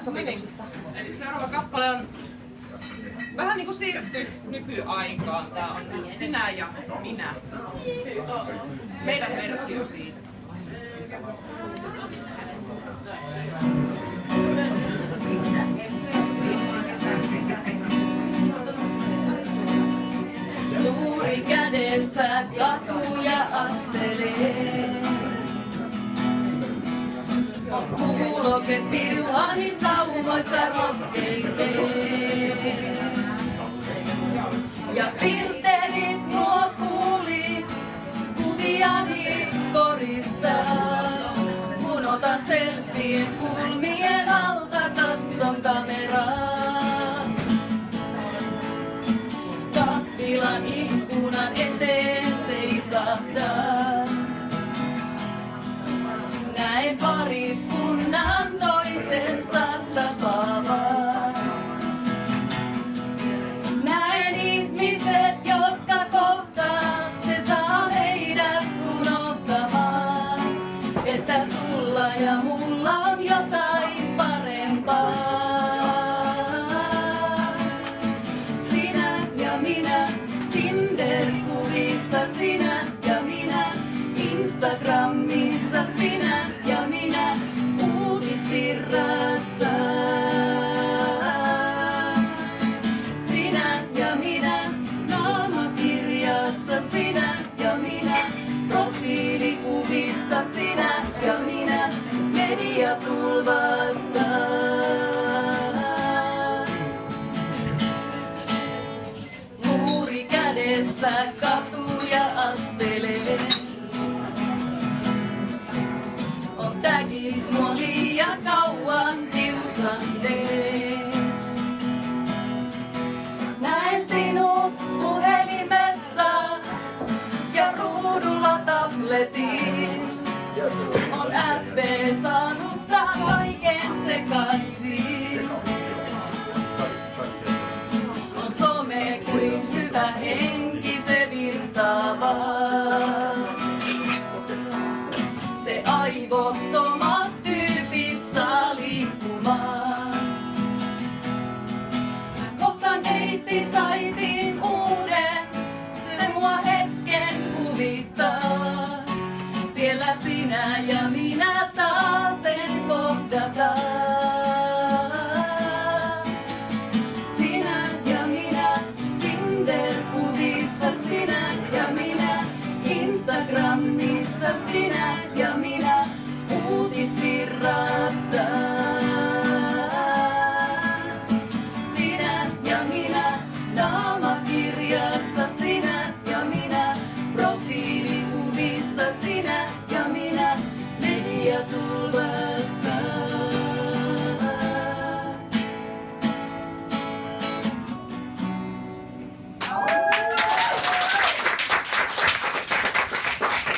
sopimuksesta. Eli seuraava kappale on vähän niinku siirretty nykyaikaan. Tää on Sinä ja minä. Meidän versio siitä. Luuri kädessä katuja astelee. On kuuloke piuhani sauvoissa rohkeilee. Ja filterit nuo kuulit kuviani koristaa. Kun otan selfien kulmien alta katson kameraa. Kahvilan ikkunan eteen seisahtaa. Näen pariskunnan toisensa tapaavan. Näen ihmiset, jotka kohtaa, se saa meidät unohtamaan, että sulla ja mulla on jotain parempaa. Sinä ja minä, Tinder-kuvissa sinä ja minä, Instagramissa sinä ja minä, uutisvirrassa. Sinä ja minä, naamakirjassa sinä ja minä, profiilikuvissa sinä ja minä, mediatulvassa. Luuri kädessä katuja astelee. On tagit mua liian kauan kiusanneen. Näen sinut puhelimessa ja ruudulla tabletin. On FB saanut taas kaiken sekaisin. On some kuin hyvä henki, se virtaa vaan. Se aivottomat tyypit saa liikkumaan. Kohtaan deittisaitin uuden, se mua hetken huvittaa. Siellä sinä ja minä taasen kohdataan. Sinä ja minä, Tinder-kuvissa sinä ja minä, Instagramissa sinä ja minä, uutisvirrassa. Sinä ja minä, naamakirjassa sinä ja minä, profiilikuvissa sinä ja minä, mediatulvassa.